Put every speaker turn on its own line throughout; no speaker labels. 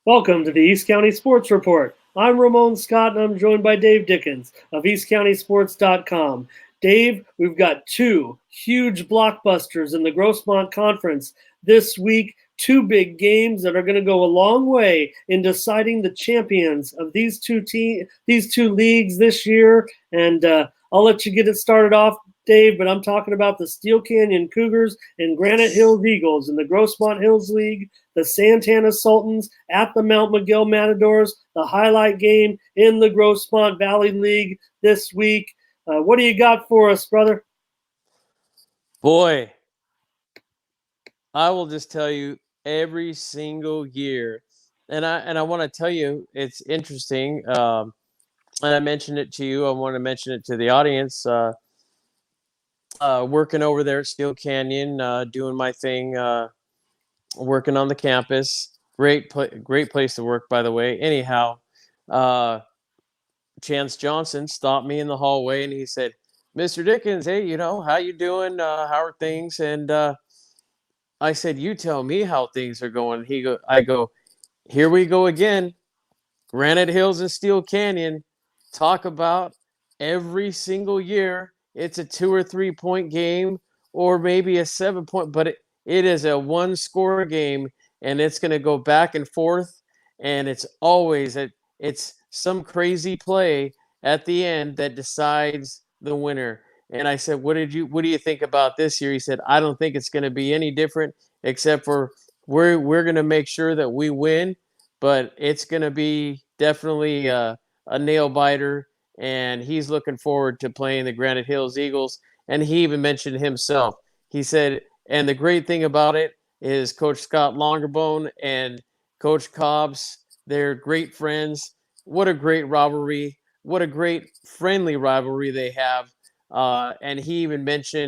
Welcome to the East County Sports Report. I'm Ramon Scott, and I'm joined by Dave Dickens of EastCountySports.com. Dave, we've got two huge blockbusters in the Grossmont Conference this week. Two big games that are going to go a long way in deciding the champions of these two leagues this year. And I'll let you get it started off, Dave, but I'm talking about the Steele Canyon Cougars and Granite Hills Eagles in the Grossmont Hills League, the Santana Sultans at the Mount Miguel Matadors, the highlight game in the Grossmont Valley League this week. What do you got for us, brother?
Boy, I will just tell you every single year, and I want to tell you it's interesting. And I mentioned it to you. I want to mention it to the audience. Working over there at Steele Canyon, doing my thing, working on the campus. Great place to work, by the way. Anyhow, Chance Johnson stopped me in the hallway and he said, "Mr. Dickens, hey, how you doing? How are things?" And I said, "You tell me how things are going." I go, "Here we go again. Granite Hills and Steele Canyon. Talk about every single year. It's a 2 or 3 point game, or maybe a 7 point, but it is a one score game, and it's going to go back and forth, and it's always it's some crazy play at the end that decides the winner." And I said, what do you think about this year?" He said, "I don't think it's going to be any different, except for we're going to make sure that we win, but it's going to be definitely a nail biter." And he's looking forward to playing the Granite Hills Eagles. And he even mentioned himself. He said, and the great thing about it is Coach Scott Longerbone and Coach Cobbs, they're great friends. What a great rivalry. What a great friendly rivalry they have. And he even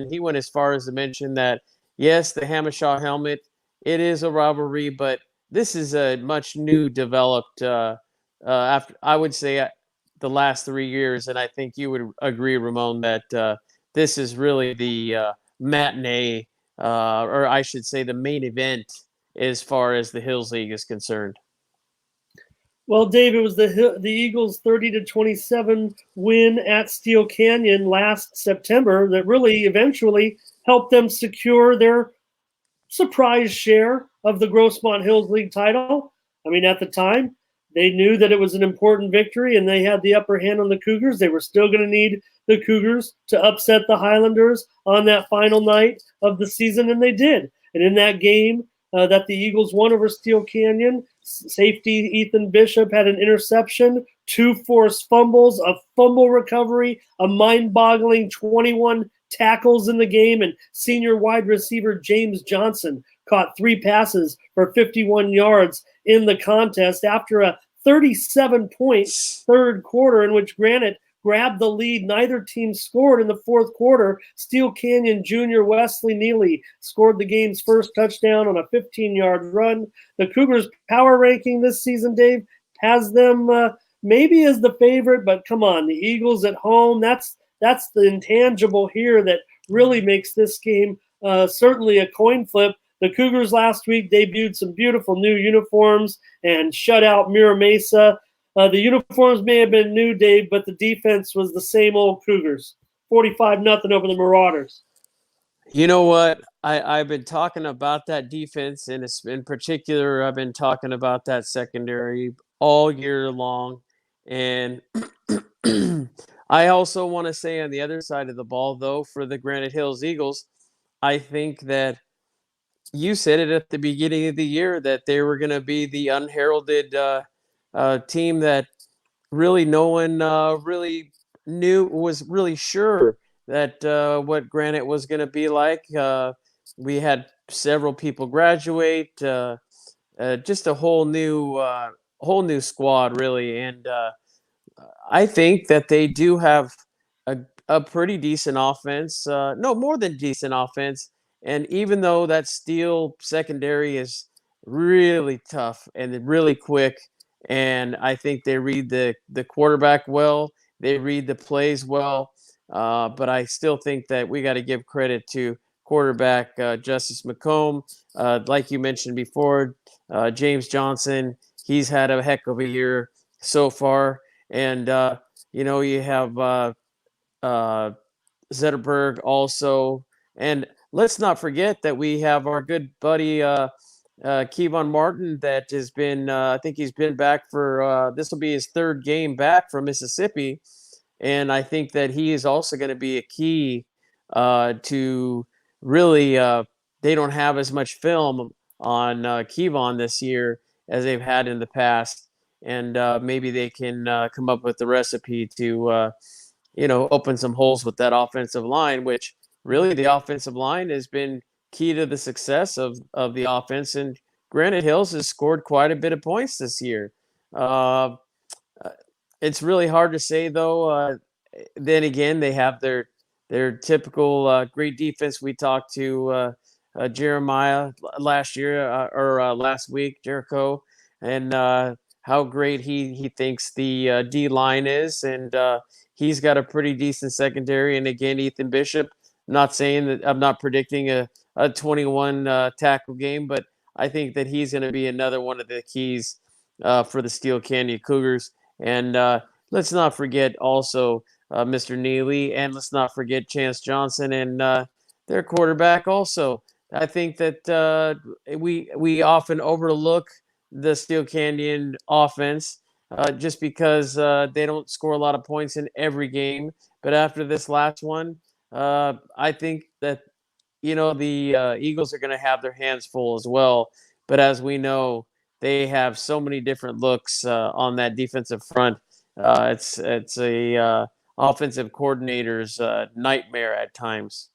he went as far as to mention that, yes, the Hamashaw helmet, it is a rivalry, but this is a much new developed, after, I would say, the last 3 years. And I think you would agree, Ramon, that this is really the matinee, or I should say the main event as far as the Hills League is concerned.
Well, Dave, it was the Eagles' 30-27 win at Steele Canyon last September that really eventually helped them secure their surprise share of the Grossmont Hills League title. I mean, at the time, they knew that it was an important victory and they had the upper hand on the Cougars. They were still going to need the Cougars to upset the Highlanders on that final night of the season, and they did. And in that game that the Eagles won over Steele Canyon, safety Ethan Bishop had an interception, 2 forced fumbles, a fumble recovery, a mind-boggling 21 tackles in the game, and senior wide receiver James Johnson caught 3 passes for 51 yards in the contest after a 37-point third quarter in which Granite grabbed the lead. Neither team scored in the fourth quarter. Steele Canyon junior Wesley Neely scored the game's first touchdown on a 15-yard run. The Cougars' power ranking this season, Dave, has them maybe as the favorite, but come on, the Eagles at home, that's the intangible here that really makes this game certainly a coin flip. The Cougars last week debuted some beautiful new uniforms and shut out Mira Mesa. The uniforms may have been new, Dave, but the defense was the same old Cougars. 45-0 over the Marauders.
You know what? I've been talking about that defense, and in particular, I've been talking about that secondary all year long. And I also want to say on the other side of the ball, though, for the Granite Hills Eagles, I think that you said it at the beginning of the year that they were going to be the unheralded team that really no one really was really sure that what Granite was going to be like. We had several people graduate, just a whole new squad, really. And I think that they do have a pretty decent offense, no, more than decent offense. And even though that Steele secondary is really tough and really quick, and I think they read the quarterback well, they read the plays well, but I still think that we got to give credit to quarterback Justice McComb. Like you mentioned before, James Johnson, he's had a heck of a year so far. And you have uh, Zetterberg also, and let's not forget that we have our good buddy Kevon Martin that has been. I think he's been back for this will be his third game back from Mississippi, and I think that he is also going to be a key to really. They don't have as much film on Kevon this year as they've had in the past, and maybe they can come up with the recipe to open some holes with that offensive line, which really the offensive line has been key to the success of the offense. And Granite Hills has scored quite a bit of points this year. Uh, it's really hard to say, though. Then again, they have their typical great defense. We talked to Jeremiah last year or last week, Jericho, and how great he thinks the D line is, and he's got a pretty decent secondary. And again, Ethan Bishop. Not saying that I'm not predicting a 21 tackle game, but I think that he's going to be another one of the keys for the Steele Canyon Cougars. And let's not forget also Mr. Neely, and let's not forget Chance Johnson and their quarterback also. I think that we often overlook the Steele Canyon offense just because they don't score a lot of points in every game. But after this last one, I think that the Eagles are going to have their hands full as well. But as we know, they have so many different looks on that defensive front. It's a offensive coordinator's nightmare at times.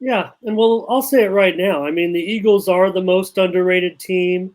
Yeah, and well, I'll say it right now. I mean, the Eagles are the most underrated team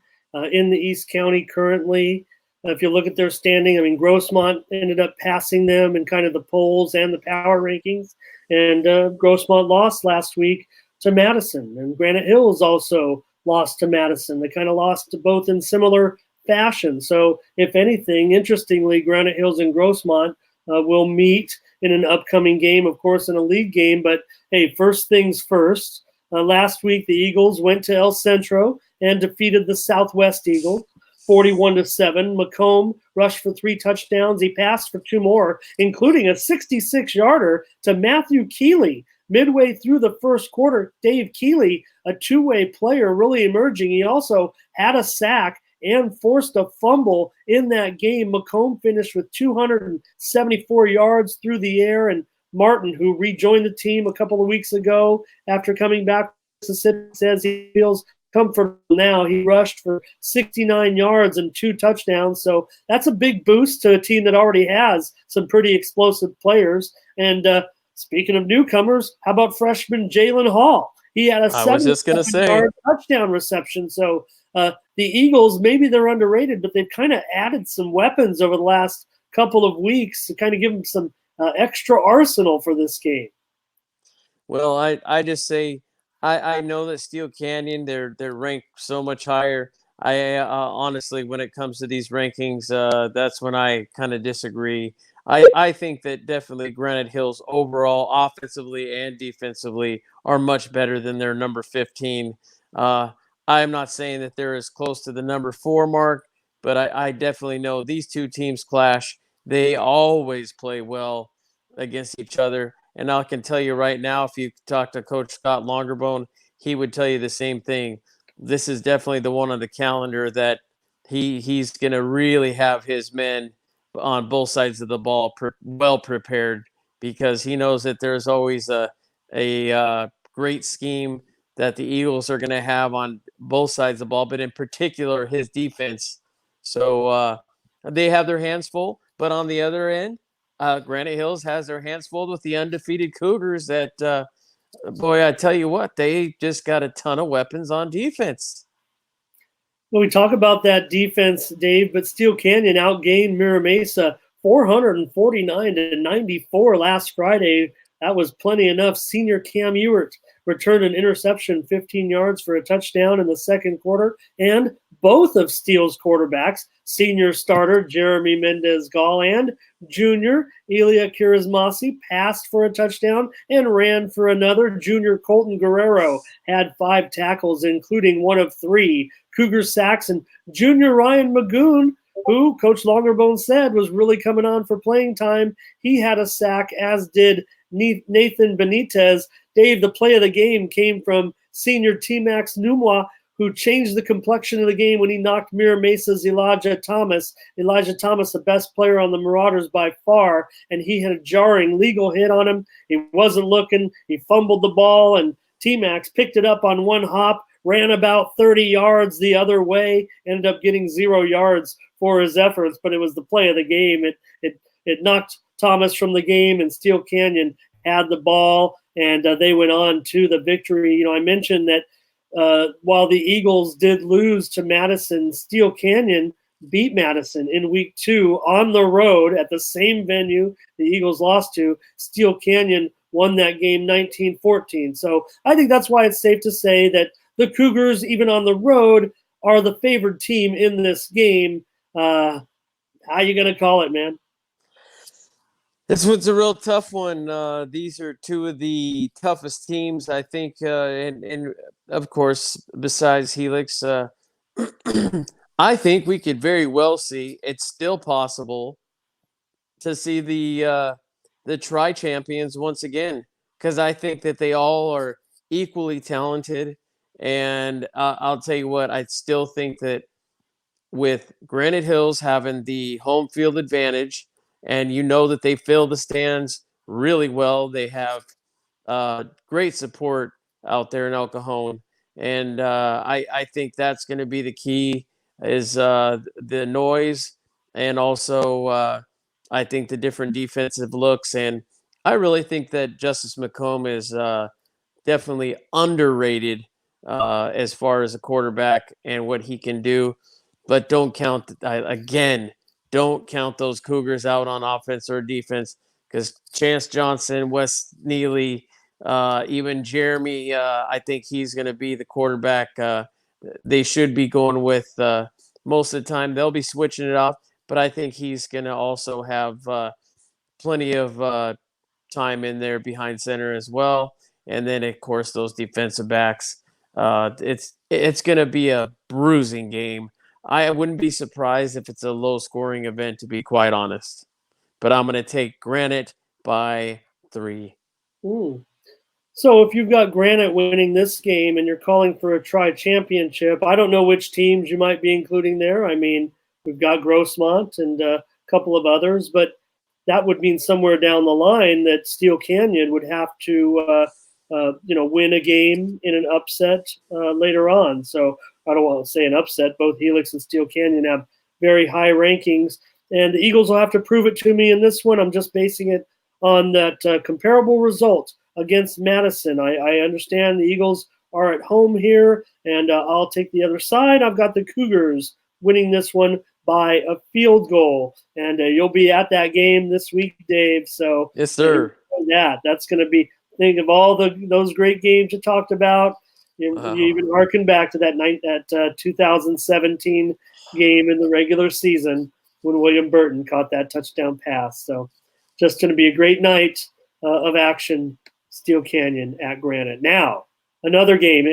in the East County currently. If you look at their standing, I mean, Grossmont ended up passing them in kind of the polls and the power rankings, and Grossmont lost last week to Madison, and Granite Hills also lost to Madison. They kind of lost to both in similar fashion. So, if anything, interestingly, Granite Hills and Grossmont will meet in an upcoming game, of course, in a league game. But hey, first things first. Last week, the Eagles went to El Centro and defeated the Southwest Eagles 41-7. McComb rushed for 3 touchdowns. He passed for 2 more, including a 66-yarder to Matthew Keeley. Midway through the first quarter, Dave Keeley, a two-way player, really emerging. He also had a sack and forced a fumble in that game. McComb finished with 274 yards through the air, and Martin, who rejoined the team a couple of weeks ago after coming back from Mississippi, says he feels comfortable now. He rushed for 69 yards and 2 touchdowns, so that's a big boost to a team that already has some pretty explosive players. And speaking of newcomers, how about freshman Jalen Hall? He had a 7-yard touchdown reception. So the Eagles, maybe they're underrated, but they've kind of added some weapons over the last couple of weeks to kind of give them some extra arsenal for this game.
Well, I just say I know that Steele Canyon they're ranked so much higher. I honestly, when it comes to these rankings, that's when I kind of disagree. I think that definitely Granite Hills overall, offensively and defensively, are much better than their number 15. I'm not saying that they're as close to the number 4 mark, but I definitely know these two teams clash. They always play well against each other. And I can tell you right now, if you talk to Coach Scott Longerbone, he would tell you the same thing. This is definitely the one on the calendar that he's going to really have his men on both sides of the ball well prepared, because he knows that there's always a great scheme that the Eagles are going to have on both sides of the ball, but in particular his defense. So they have their hands full, but on the other end, Granite Hills has their hands full with the undefeated Cougars that, boy, I tell you what, they just got a ton of weapons on defense.
Well, we talk about that defense, Dave, but Steele Canyon outgained Mira Mesa 449-94 last Friday. That was plenty enough. Senior Cam Ewert returned an interception, 15 yards for a touchdown in the second quarter, and both of Steele's quarterbacks, senior starter Jeremy Mendez-Gall and junior Elia Kirismasi, passed for a touchdown and ran for another. Junior Colton Guerrero had 5 tackles, including one of 3 Cougar sacks. And junior Ryan Magoon, who Coach Longerbone said was really coming on for playing time, he had a sack, as did Nathan Benitez. Dave, the play of the game came from senior T-Max Numwa, who changed the complexion of the game when he knocked Mira Mesa's Elijah Thomas. Elijah Thomas, the best player on the Marauders by far, and he had a jarring legal hit on him. He wasn't looking. He fumbled the ball, and T-Max picked it up on one hop, ran about 30 yards the other way, ended up getting 0 yards for his efforts, but it was the play of the game. It knocked Thomas from the game, and Steele Canyon had the ball, and they went on to the victory. I mentioned that while the Eagles did lose to Madison, Steele Canyon beat Madison in week 2 on the road at the same venue the Eagles lost to. Steele Canyon won that game 19-14. So I think that's why it's safe to say that the Cougars, even on the road, are the favored team in this game. How you going to call it, man?
This one's a real tough one. These are two of the toughest teams, I think, and of course, besides Hellx, I think we could very well see it's still possible to see the tri-champions once again, because I think that they all are equally talented, and I'll tell you what, I still think that with Granite Hills having the home field advantage, and that they fill the stands really well. They have great support out there in El Cajon, and I think that's going to be the key is the noise, and also I think the different defensive looks, and I really think that Justice McComb is definitely underrated as far as a quarterback and what he can do. But don't count those Cougars out on offense or defense, because Chance Johnson, Wes Neely, even Jeremy, I think he's going to be the quarterback. They should be going with most of the time. They'll be switching it off, but I think he's going to also have plenty of time in there behind center as well. And then, of course, those defensive backs. It's going to be a bruising game. I wouldn't be surprised if it's a low-scoring event, to be quite honest. But I'm going to take Granite by 3.
So if you've got Granite winning this game and you're calling for a tri-championship, I don't know which teams you might be including there. I mean, we've got Grossmont and a couple of others, but that would mean somewhere down the line that Steele Canyon would have to win a game in an upset later on. So I don't want to say an upset. Both Hellx and Steele Canyon have very high rankings, and the Eagles will have to prove it to me in this one. I'm just basing it on that comparable result against Madison. I understand the Eagles are at home here, and I'll take the other side. I've got the Cougars winning this one by a field goal, and you'll be at that game this week, Dave. So
yes, sir.
That's going to be. Think of all those great games you talked about. You even harken back to that 2017 game in the regular season when William Burton caught that touchdown pass. So just going to be a great night of action, Steele Canyon at Granite. Now, another game,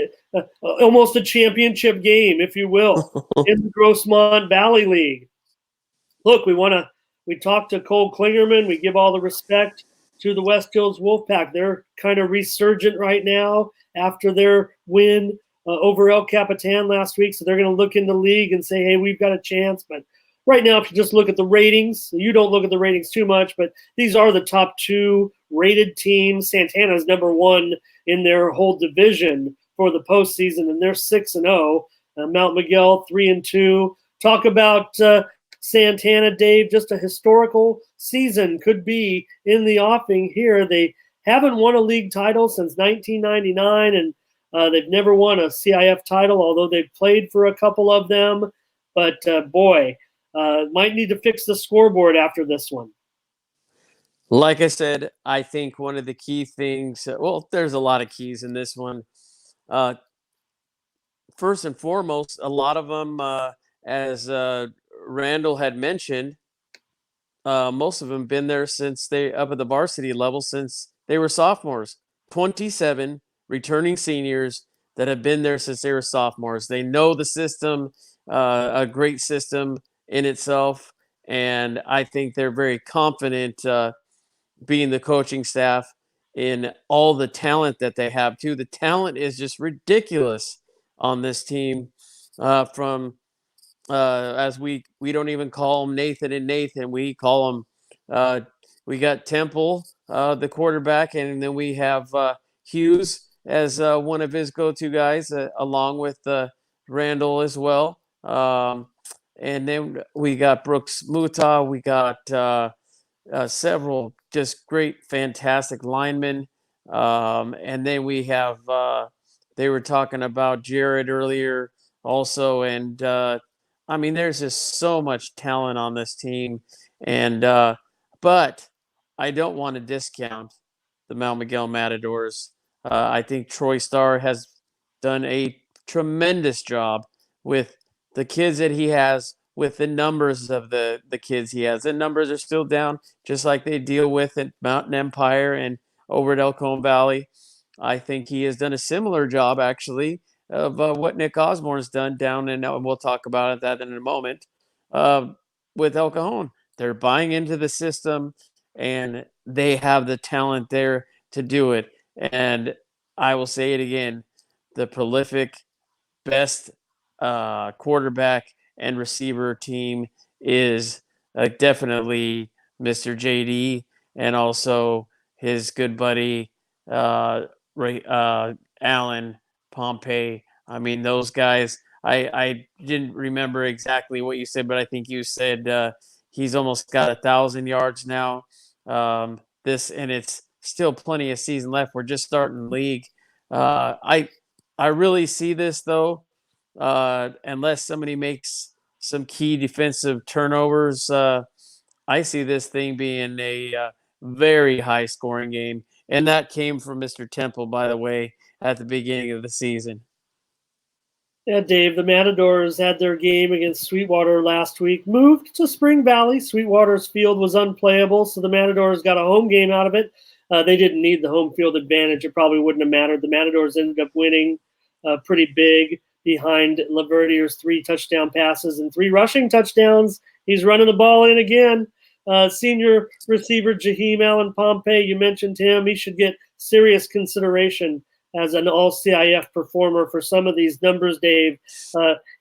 almost a championship game, if you will, in the Grossmont Valley League. Look, we talked to Cole Klingerman. We give all the respect to the West Hills Wolfpack. They're kind of resurgent right now after their win over El Capitan last week. So they're going to look in the league and say, hey, we've got a chance. But right now, if you just look at the ratings, you don't look at the ratings too much, but these are the top 2 rated teams. Santana is number 1 in their whole division for the postseason, and they're 6-0. Mount Miguel 3-2. Talk about Santana, Dave, just a historical season could be in the offing here. They haven't won a league title since 1999, and they've never won a CIF title, although they've played for a couple of them. But, might need to fix the scoreboard after this one.
Like I said, I think one of the key things, there's a lot of keys in this one. First and foremost, a lot of them, as Randall had mentioned, most of them been there since they up at the varsity level since they were sophomores. 27 returning seniors that have been there since they were sophomores. They know the system, a great system in itself, and I think they're very confident being the coaching staff in all the talent that they have too. The talent is just ridiculous on this team. From As we don't even call them Nathan and Nathan, we call them. We got Temple, the quarterback, and then we have Hughes as one of his go-to guys, along with Randall as well. And then we got Brooks Muta. We got several just great, fantastic linemen. And then we have, they were talking about Jared earlier also. And I mean, there's just so much talent on this team. And, but I don't want to discount the Mount Miguel Matadors. I think Troy Starr has done a tremendous job with the kids that he has, with the numbers of the kids he has. The numbers are still down, just like they deal with at Mountain Empire and over at El Cajon Valley. I think he has done a similar job, actually, of what Nick Osborne's done down in, and we'll talk about that in a moment, with El Cajon. They're buying into the system, and they have the talent there to do it. And I will say it again, the prolific, best quarterback and receiver team is definitely Mr. JD, and also his good buddy Alan Pompey. I mean, those guys. I didn't remember exactly what you said, but I think you said he's almost got 1,000 yards now. And it's still plenty of season left. We're just starting the league. I really see this though, unless somebody makes some key defensive turnovers. I see this thing being a very high scoring game. And that came from Mr. Temple, by the way, at the beginning of the season.
Yeah, Dave, the Matadors had their game against Sweetwater last week, moved to Spring Valley. Sweetwater's field was unplayable, so the Matadors got a home game out of it. They didn't need the home field advantage. It probably wouldn't have mattered. The Matadors ended up winning pretty big behind Laverdier's 3 touchdown passes and 3 rushing touchdowns. He's running the ball in again. Senior receiver Jaheim Allen Pompey, you mentioned him. He should get serious consideration as an all-CIF performer for some of these numbers, Dave.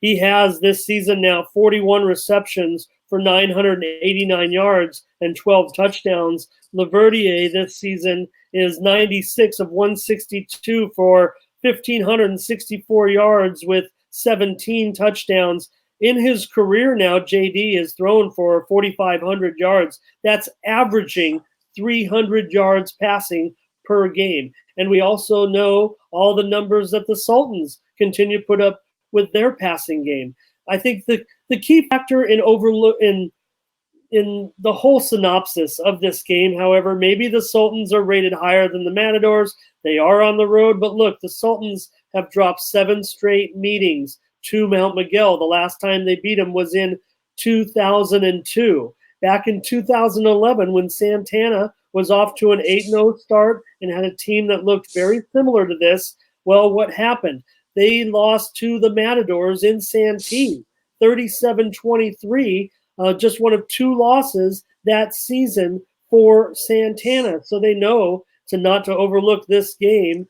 He has this season now 41 receptions for 989 yards and 12 touchdowns. Laverdier this season is 96 of 162 for 1,564 yards with 17 touchdowns. In his career now, JD has thrown for 4,500 yards. That's averaging 300 yards passing per game. And we also know all the numbers that the Sultans continue to put up with their passing game. I think the key factor in the whole synopsis of this game, however, maybe the Sultans are rated higher than the Matadors. They are on the road, but look, the Sultans have dropped 7 straight meetings to Mount Miguel. The last time they beat them was in 2002. Back in 2011, when Santana was off to an 8-0 start and had a team that looked very similar to this, well, what happened? They lost to the Matadors in Santee, 37-23, just one of 2 losses that season for Santana. So they know not to overlook this game.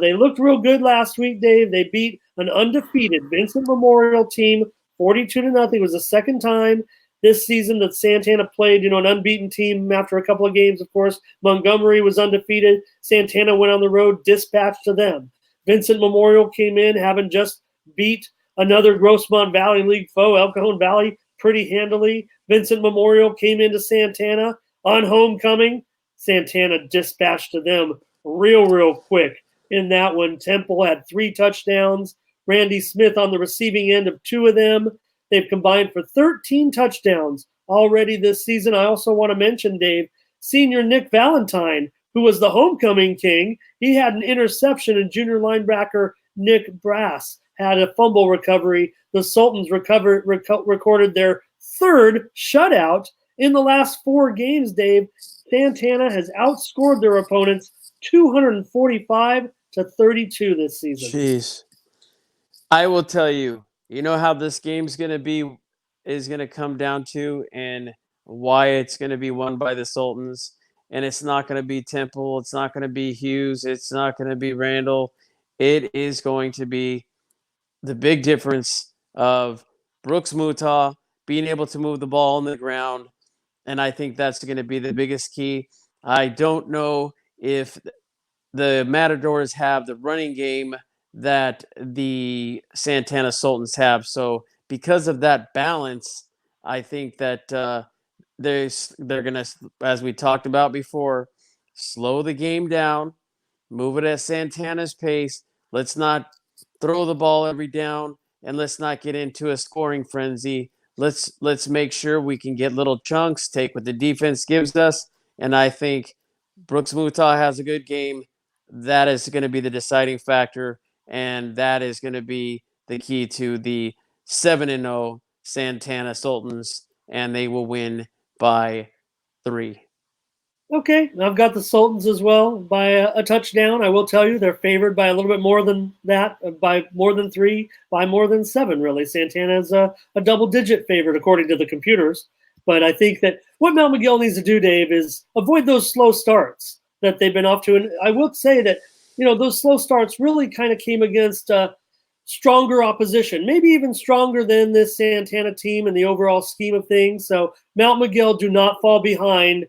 They looked real good last week, Dave. They beat an undefeated Vincent Memorial team 42-0. It was the second time this season that Santana played, an unbeaten team after a couple of games, of course. Montgomery was undefeated. Santana went on the road, dispatched to them. Vincent Memorial came in, having just beat another Grossmont Valley League foe, El Cajon Valley, pretty handily. Vincent Memorial came into Santana on homecoming. Santana dispatched to them real quick. In that one, Temple had 3 touchdowns. Randy Smith on the receiving end of 2 of them. They've combined for 13 touchdowns already this season. I also want to mention, Dave, senior Nick Valentine, who was the homecoming king. He had an interception, and junior linebacker Nick Brass had a fumble recovery. The Sultans recorded their 3rd shutout in the last 4 games, Dave. Santana has outscored their opponents 245 to 32 this season.
Jeez. I will tell you, you know how this game's going to be is going to come down to and why it's going to be won by the Sultans. And it's not going to be Temple. It's not going to be Hughes. It's not going to be Randall. It is going to be the big difference of Brooks Mutah being able to move the ball on the ground. And I think that's going to be the biggest key. I don't know if the Matadors have the running game that the Santana Sultans have. So because of that balance, I think that they're going to, as we talked about before, slow the game down, move it at Santana's pace. Let's not throw the ball every down, and let's not get into a scoring frenzy. Let's make sure we can get little chunks, take what the defense gives us, and I think Brooks Mutah has a good game. That is going to be the deciding factor, and that is going to be the key to the 7-0 Santana Sultans, and they will win by 3.
Okay, I've got the Sultans as well by a touchdown. I will tell you they're favored by a little bit more than that, by more than 3, by more than 7, really. Santana is a double-digit favorite according to the computers. But I think that what Mount Miguel needs to do, Dave, is avoid those slow starts that they've been off to. And I will say that, those slow starts really kind of came against stronger opposition, maybe even stronger than this Santana team in the overall scheme of things. So Mount Miguel, do not fall behind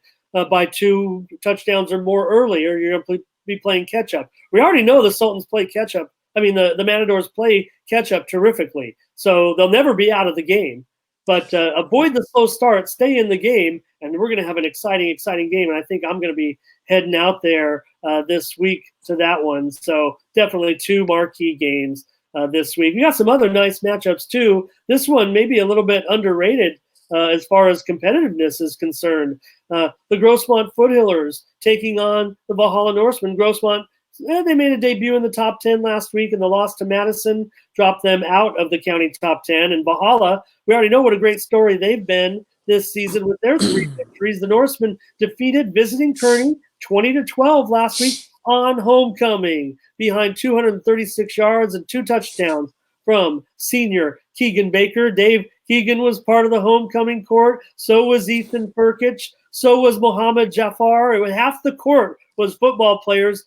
by 2 touchdowns or more early, or you're going to be playing catch-up. We already know the Sultans play catch-up. I mean, the Matadors play catch-up terrifically, so they'll never be out of the game. But avoid the slow start, stay in the game, and we're going to have an exciting game. And I think I'm going to be heading out there this week to that one. So definitely 2 marquee games this week. We got some other nice matchups, too. This one may be a little bit underrated as far as competitiveness is concerned. The Grossmont Foothillers taking on the Valhalla Norsemen. Grossmont, they made a debut in the top 10 last week, and the loss to Madison dropped them out of the county top 10. And Valhalla, we already know what a great story they've been this season with their 3 victories. The Norsemen defeated visiting Kearney 20-12 last week on homecoming behind 236 yards and 2 touchdowns from senior Keegan Baker. Dave Keegan was part of the homecoming court. So was Ethan Furkich. So was Mohammed Jafar. Half the court was football players.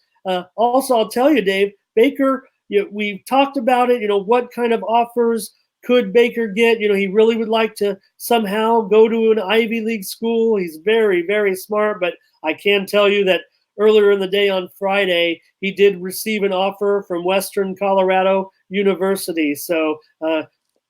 Also, I'll tell you, Dave, Baker, we've talked about it. What kind of offers could Baker get? He really would like to somehow go to an Ivy League school. He's very, very smart, but I can tell you that earlier in the day on Friday, he did receive an offer from Western Colorado University. So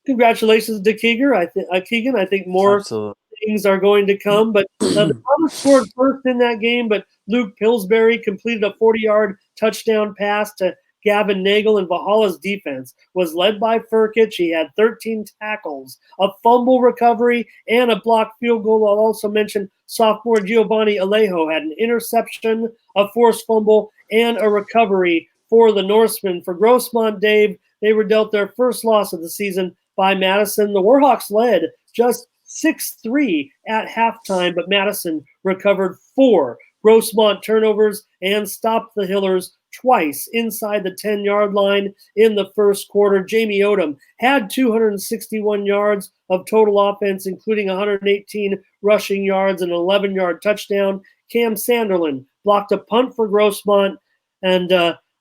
congratulations to Keegan. I think more
Absolutely.
things are going to come. But the Bombers scored first in that game, but Luke Pillsbury completed a 40-yard touchdown pass to Gavin Nagel, and Valhalla's defense was led by Furkich. He had 13 tackles, a fumble recovery, and a blocked field goal. I'll also mention sophomore Giovanni Alejo had an interception, a forced fumble, and a recovery for the Norsemen. For Grossmont, Dave, they were dealt their first loss of the season by Madison. The Warhawks led just 6-3 at halftime, but Madison recovered 4 Grossmont turnovers and stopped the Hillers twice inside the 10-yard line in the first quarter. Jamie Odom had 261 yards of total offense, including 118 rushing yards and an 11-yard touchdown. Cam Sanderlin blocked a punt for Grossmont, and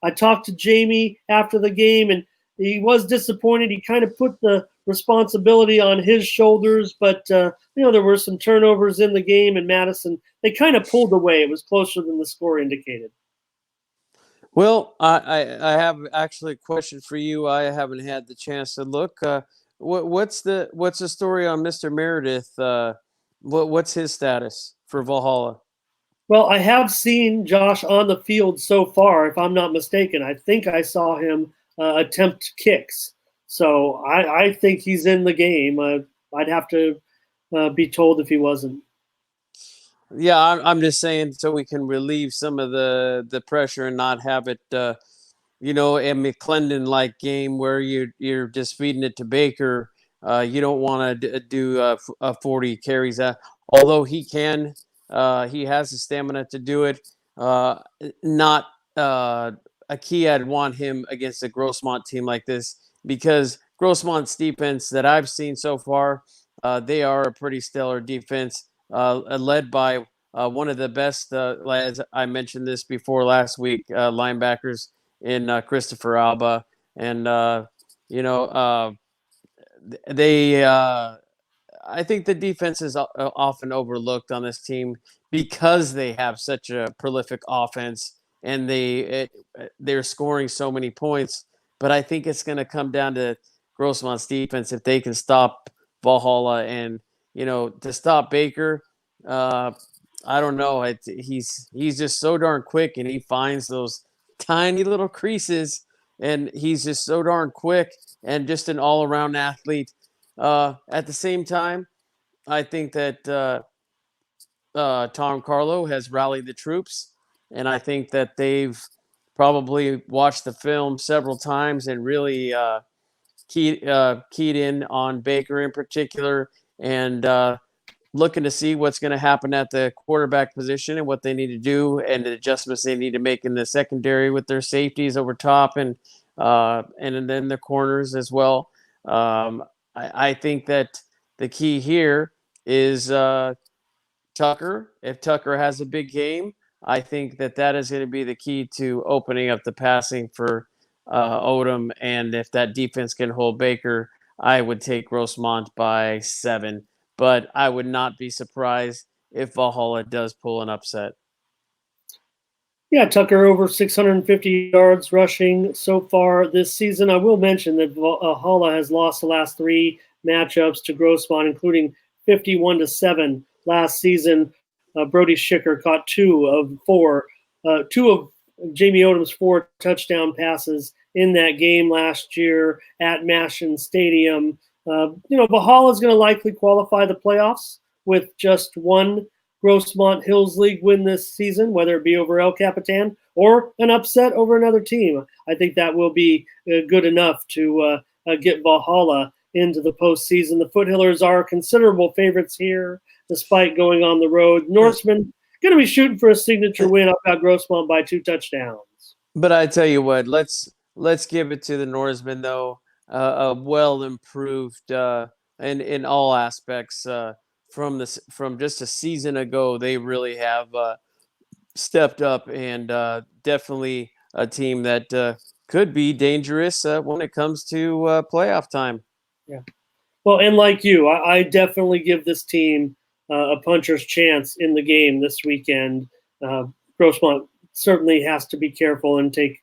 I talked to Jamie after the game, and he was disappointed. He kind of put the responsibility on his shoulders, but there were some turnovers in the game, and Madison, they kind of pulled away. It was closer than the score indicated.
Well, I have actually a question for you. I haven't had the chance to look. What's the story on Mr. Meredith? What's his status for Valhalla?
Well, I have seen Josh on the field so far, if I'm not mistaken. I think I saw him attempt kicks. So I think he's in the game. I'd have to be told if he wasn't.
Yeah, I'm just saying so we can relieve some of the pressure and not have it, a McClendon-like game where you're just feeding it to Baker. You don't want to do 40 carries. Although he can, he has the stamina to do it. Not a key I'd want him against a Grossmont team like this, because Grossmont's defense that I've seen so far, they are a pretty stellar defense, led by one of the best, as I mentioned this before last week, linebackers in Christopher Alba. And, you know, they I think the defense is often overlooked on this team because they have such a prolific offense and they're scoring so many points. But I think it's going to come down to Grossmont's defense if they can stop Valhalla, and to stop Baker. Uh, I don't know. He's just so darn quick, and he finds those tiny little creases, and he's just so darn quick and just an all around athlete. At the same time, I think that Tom Carlo has rallied the troops, and I think that they've probably watched the film several times and really keyed in on Baker in particular, and looking to see what's going to happen at the quarterback position and what they need to do and the adjustments they need to make in the secondary with their safeties over top and then the corners as well. I think that the key here is Tucker. If Tucker has a big game, I think that is going to be the key to opening up the passing for Odom. And if that defense can hold Baker, I would take Grossmont by 7. But I would not be surprised if Valhalla does pull an upset.
Yeah, Tucker over 650 yards rushing so far this season. I will mention that Valhalla has lost the last 3 matchups to Grossmont, including 51-7 last season. Brody Schicker caught 2 of Jamie Odom's 4 touchdown passes in that game last year at Mashin Stadium. Valhalla is going to likely qualify the playoffs with just 1 Grossmont Hills League win this season, whether it be over El Capitan or an upset over another team. I think that will be good enough to get Valhalla into the postseason. The Foothillers are considerable favorites here, despite going on the road. Norseman going to be shooting for a signature win. I've got Grossmont by 2 touchdowns.
But I tell you what, let's give it to the Norsemen, though. A well improved in all aspects. From just a season ago, they really have stepped up, and definitely a team that could be dangerous when it comes to playoff time.
Yeah. Well, and like you, I definitely give this team a puncher's chance in the game this weekend. Grossmont certainly has to be careful and take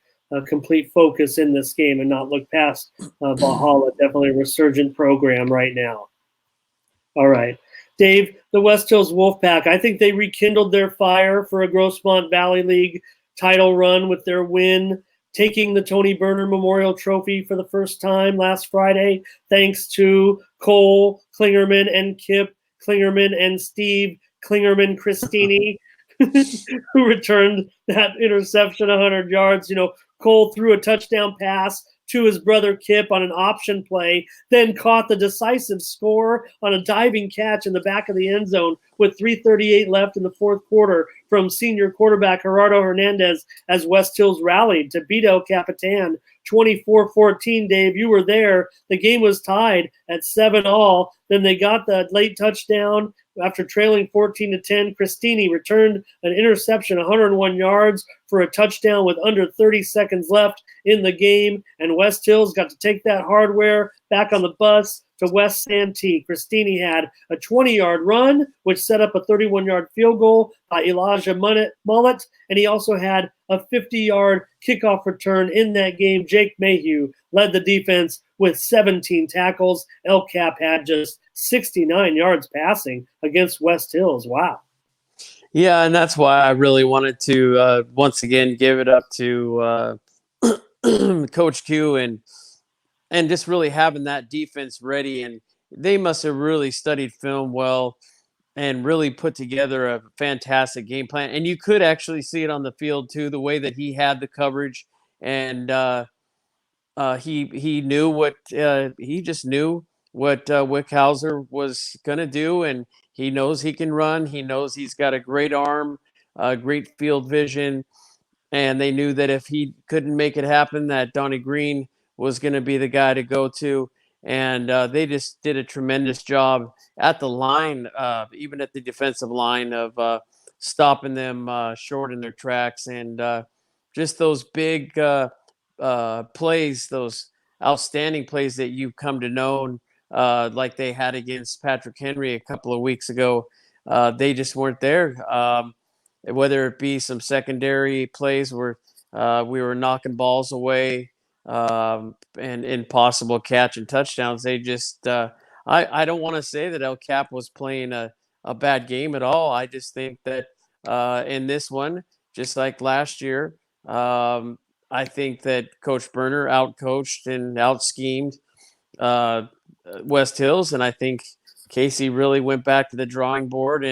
complete focus in this game and not look past Valhalla. Definitely a resurgent program right now. All right. Dave, the West Hills Wolfpack, I think they rekindled their fire for a Grossmont Valley League title run with their win, taking the Tony Berner Memorial Trophy for the first time last Friday, thanks to Cole Klingerman and Kip Klingerman and Steve Klingerman Christini, who returned that interception 100 yards. Cole threw a touchdown pass to his brother Kip on an option play, then caught the decisive score on a diving catch in the back of the end zone with 3:38 left in the fourth quarter from senior quarterback Gerardo Hernandez as West Hills rallied to beat El Capitan 24-14. Dave, you were there. The game was tied at 7-all. Then they got the late touchdown after trailing 14-10. Christini returned an interception, 101 yards for a touchdown with under 30 seconds left in the game. And West Hills got to take that hardware back on the bus to West Santee. Christini had a 20-yard run, which set up a 31-yard field goal by Elijah Mullet, and he also had a 50-yard kickoff return in that game. Jake Mayhew led the defense with 17 tackles. El Cap had just 69 yards passing against West Hills. Wow.
Yeah, and that's why I really wanted to once again give it up to Coach Q and just really having that defense ready. And they must have really studied film well and really put together a fantastic game plan. And you could actually see it on the field too, the way that he had the coverage, and he knew what he just knew what Wickhauser was going to do, and he knows he can run. He knows he's got a great arm, great field vision. and they knew that if he couldn't make it happen, that Donnie Green was going to be the guy to go to. And they just did a tremendous job at the line, even at the defensive line, of stopping them short in their tracks. And just those big plays, those outstanding plays that you've come to know, like they had against Patrick Henry a couple of weeks ago, they just weren't there. Whether it be some secondary plays where we were knocking balls away, and impossible catch and touchdowns. They just, I don't want to say that El Cap was playing a bad game at all. I just think that in this one, just like last year, I think that Coach Berner outcoached and out schemed uh, West Hills, and I think Casey really went back to the drawing board.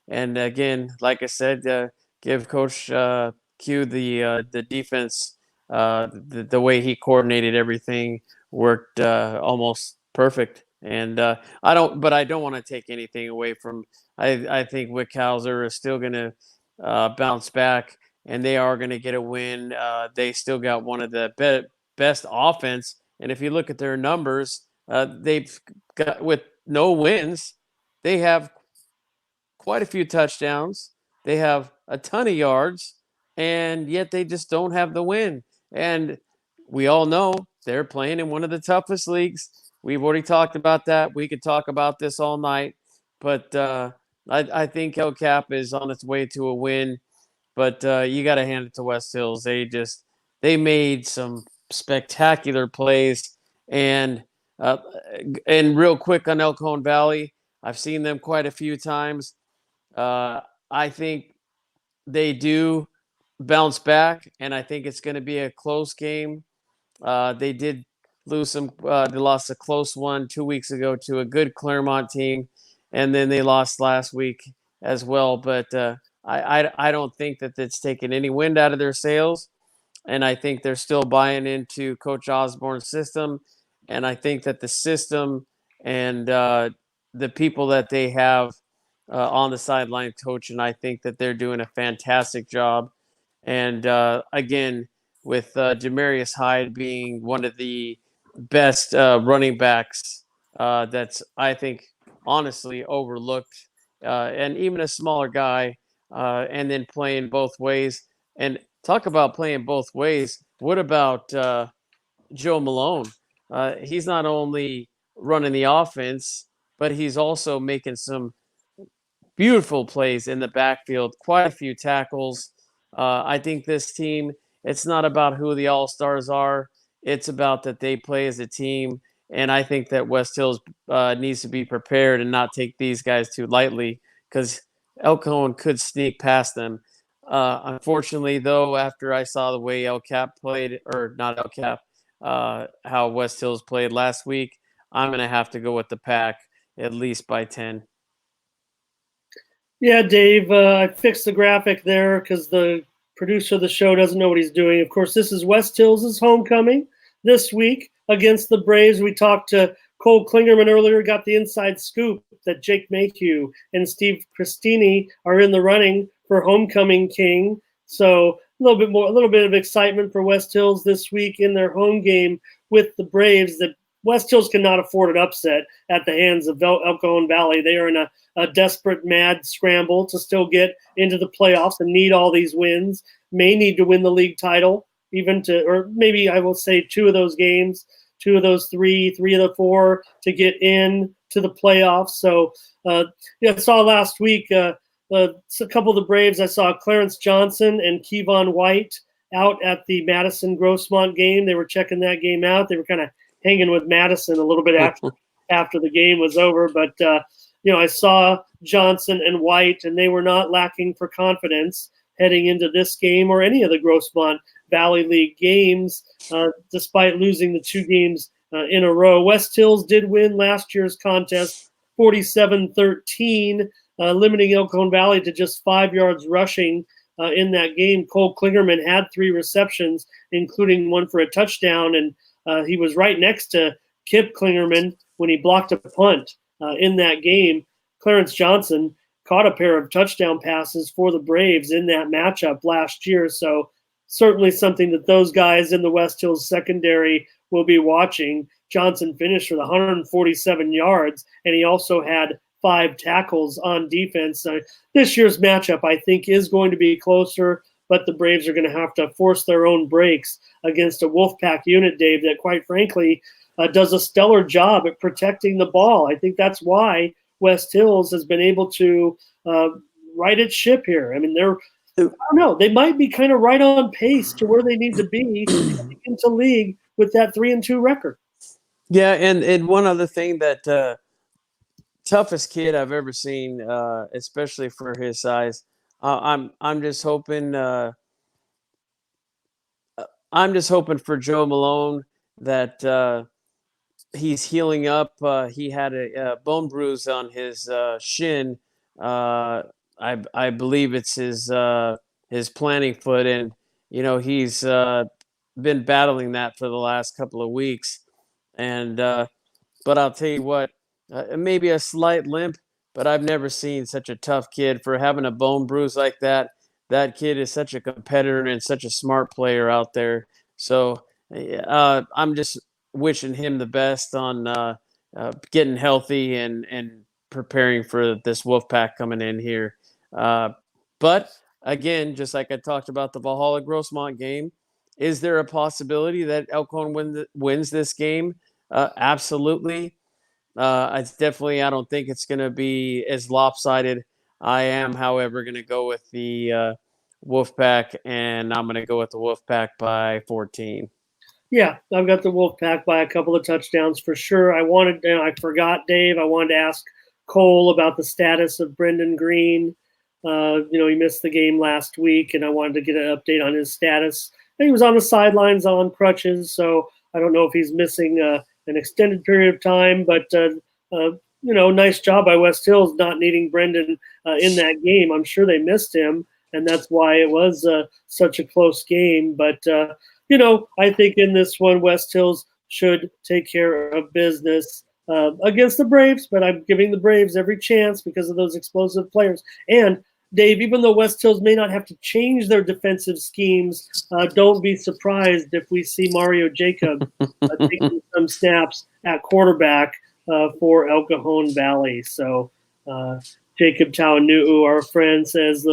And again, like I said, give Coach Q the defense. The way he coordinated everything worked almost perfect. And I don't want to take anything away from. I think Wickhauser is still going to bounce back, and they are going to get a win. They still got one of the best offense, and if you look at their numbers, they've got, with no wins, they have quite a few touchdowns. They have a ton of yards, and yet they just don't have the win. And we all know they're playing in one of the toughest leagues. We've already talked about that. We could talk about this all night, but I think El Cap is on its way to a win. But you got to hand it to West Hills. They made some spectacular plays, and uh, and real quick on El Cajon Valley, I've seen them quite a few times. I think they do bounce back, and I think it's going to be a close game. They did lose some. They lost a close one 2 weeks ago to a good Claremont team, and then they lost last week as well. But I don't think that it's taken any wind out of their sails, and I think they're still buying into Coach Osborne's system, and I think that the system and the people that they have on the sideline coaching, I think that they're doing a fantastic job. And again, with Jamarius Hyde being one of the best running backs, that's, I think, honestly overlooked, and even a smaller guy, and then playing both ways. And talk about playing both ways. What about Joe Malone? He's not only running the offense, but he's also making some beautiful plays in the backfield, quite a few tackles. I think this team, it's not about who the all stars are, it's about that they play as a team. And I think that West Hills needs to be prepared and not take these guys too lightly, because El Cajon could sneak past them. Unfortunately, though, after I saw the way El Cap played, or not El Cap, how West Hills played last week, I'm going to have to go with the Pack at least by 10.
Yeah, Dave, I fixed the graphic there because the producer of the show doesn't know what he's doing. Of course, this is West Hills' homecoming this week against the Braves. We talked to Cole Klingerman earlier, got the inside scoop that Jake Mayhew and Steve Christini are in the running for homecoming king. So a little bit of excitement for West Hills this week in their home game with the Braves. That West Hills cannot afford an upset at the hands of El Cajon Valley. They are in a desperate, mad scramble to still get into the playoffs and need all these wins. May need to win the league title, or maybe I will say two of those games, two of those three of the four to get in to the playoffs. So, I saw last week a couple of the Braves. I saw Clarence Johnson and Kevon White out at the Madison Grossmont game. They were checking that game out. They were kind of hanging with Madison a little bit after the game was over. But, I saw Johnson and White, and they were not lacking for confidence heading into this game or any of the Grossmont Valley League games, despite losing the two games in a row. West Hills did win last year's contest 47-13, limiting El Cajon Valley to just 5 yards rushing in that game. Cole Klingerman had 3 receptions, including one for a touchdown, and he was right next to Kip Klingerman when he blocked a punt in that game. Clarence Johnson caught a pair of touchdown passes for the Braves in that matchup last year. So certainly something that those guys in the West Hills secondary will be watching. Johnson finished with 147 yards, and he also had 5 tackles on defense. This year's matchup, I think, is going to be closer, but the Braves are going to have to force their own breaks against a Wolfpack unit, Dave, that quite frankly does a stellar job at protecting the ball. I think that's why West Hills has been able to right its ship here. I mean, I don't know, they might be kind of right on pace to where they need to be into league with that 3-2 record.
Yeah, and one other thing that toughest kid I've ever seen, especially for his size. I'm just hoping for Joe Malone that he's healing up. He had a bone bruise on his shin. I believe it's his planting foot, and he's been battling that for the last couple of weeks. And but I'll tell you what, maybe a slight limp, but I've never seen such a tough kid for having a bone bruise like that. That kid is such a competitor and such a smart player out there. So I'm just wishing him the best on getting healthy and preparing for this Wolfpack coming in here. But again, just like I talked about the Valhalla Grossmont game, is there a possibility that Elkhorn wins this game? Absolutely. It's definitely, I don't think it's going to be as lopsided. I am, however, going to go with the Wolfpack, and I'm going to go with the Wolfpack by 14.
Yeah, I've got the Wolfpack by a couple of touchdowns for sure. I forgot, Dave, I wanted to ask Cole about the status of Brendan Green. He missed the game last week, and I wanted to get an update on his status. He was on the sidelines on crutches, so I don't know if he's missing an extended period of time, but nice job by West Hills not needing Brendan in that game. I'm sure they missed him, and that's why it was such a close game. But I think in this one, West Hills should take care of business against the Braves, but I'm giving the Braves every chance because of those explosive players. And Dave, even though West Hills may not have to change their defensive schemes, don't be surprised if we see Mario Jacob taking some snaps at quarterback for El Cajon Valley. So Jacob Tawanu'u, our friend, says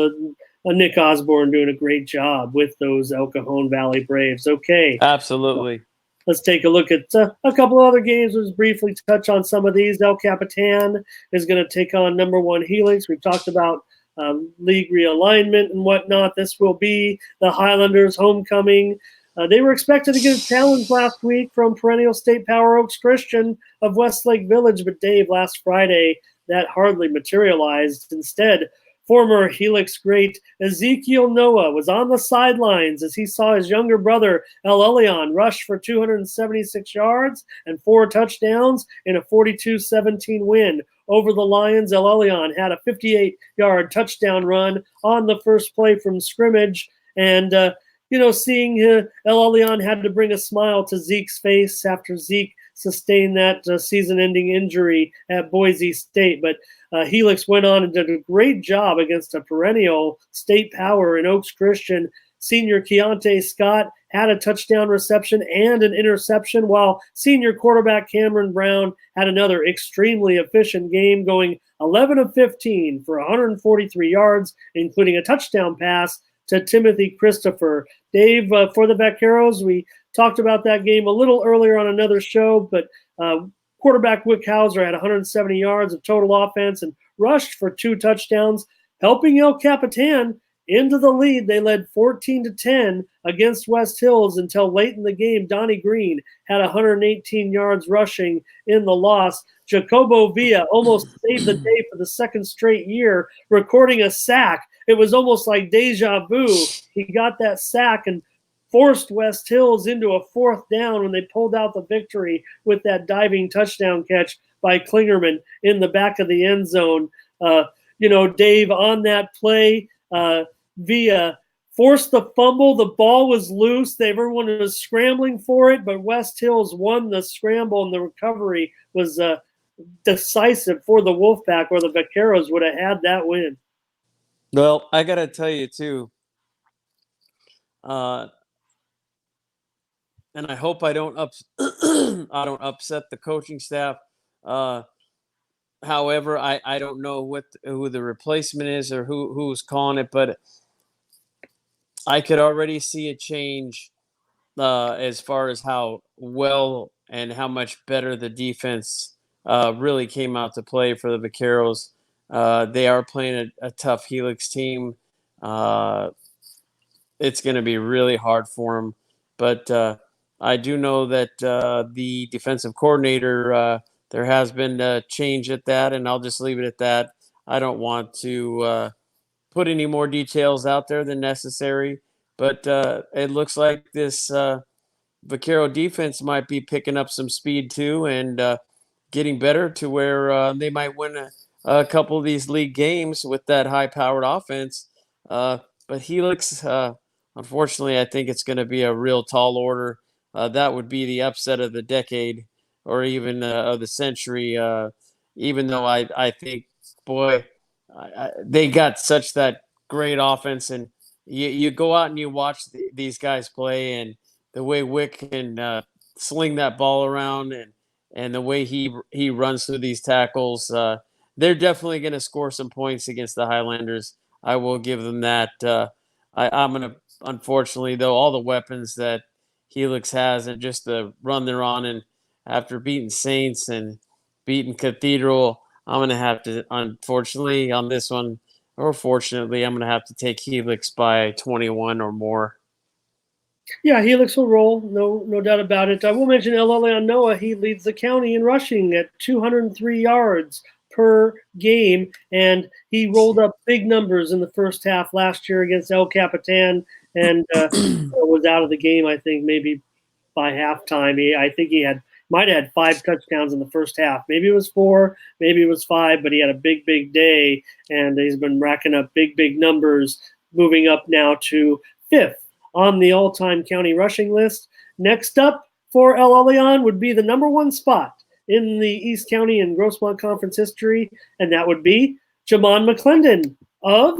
Nick Osborne doing a great job with those El Cajon Valley Braves. Okay.
Absolutely.
Let's take a look at a couple of other games. Let's briefly touch on some of these. El Capitan is going to take on number 1 Hellx. We've talked about league realignment and whatnot. This will be the Highlanders' homecoming. They were expected to get a challenge last week from perennial state power Oaks Christian of Westlake Village, but Dave, last Friday, that hardly materialized. Instead, former Hellx great Ezekiel Noah was on the sidelines as he saw his younger brother El Elyon rush for 276 yards and 4 touchdowns in a 42-17 win over the Lions. El Elyon had a 58-yard touchdown run on the first play from scrimmage, and seeing El Elyon had to bring a smile to Zeke's face after Zeke sustained that season-ending injury at Boise State. But Hellx went on and did a great job against a perennial state power in Oaks Christian. Senior Keontae Scott had a touchdown reception and an interception, while senior quarterback Cameron Brown had another extremely efficient game, going 11 of 15 for 143 yards, including a touchdown pass to Timothy Christopher. Dave, for the Vaqueros, we talked about that game a little earlier on another show, but quarterback Wickhauser had 170 yards of total offense and rushed for 2 touchdowns, helping El Capitan into the lead. They led 14-10 against West Hills until late in the game. Donnie Green had 118 yards rushing in the loss. Jacobo Villa almost saved the day for the second straight year, recording a sack. It was almost like deja vu. He got that sack and forced West Hills into a 4th down when they pulled out the victory with that diving touchdown catch by Klingerman in the back of the end zone. Dave, on that play, Villa forced the fumble. The ball was loose. Everyone was scrambling for it, but West Hills won the scramble, and the recovery was decisive for the Wolfpack, or the Vaqueros would have had that win.
Well, I got to tell you, too, Uh, and I hope I don't I don't upset the coaching staff. Uh, However, I don't know who the replacement is or who's calling it, but I could already see a change as far as how well and how much better the defense really came out to play for the Vaqueros. They are playing a tough Hellx team. Uh, it's going to be really hard for them, but I do know that the defensive coordinator, there has been a change at that, and I'll just leave it at that. I don't want to put any more details out there than necessary, but it looks like this Vaquero defense might be picking up some speed too, and getting better to where they might win a couple of these league games with that high-powered offense. But Hellx, unfortunately, I think it's going to be a real tall order. That would be the upset of the decade, or even of the century. Even though I think, boy, they got such that great offense, and you go out and you watch these guys play, and the way Wick can sling that ball around, and the way he runs through these tackles, they're definitely going to score some points against the Highlanders. I will give them that. I'm going to, unfortunately, though, all the weapons that Hellx has and just the run they're on, and after beating Saints and beating Cathedral, I'm going to have to, unfortunately, on this one, or fortunately, I'm going to have to take Hellx by 21 or more.
Yeah, Hellx will roll, no doubt about it. I will mention El Elyon Noah. He leads the county in rushing at 203 yards per game, and he rolled up big numbers in the first half last year against El Capitan, and was out of the game, I think, maybe by halftime. I think he might have had 5 touchdowns in the first half. Maybe it was 4, maybe it was 5, but he had a big day, and he's been racking up big numbers, moving up now to 5th on the all-time county rushing list. Next up for El Elyon would be the number 1 spot in the East County and Grossmont Conference history, and that would be Jamon McClendon of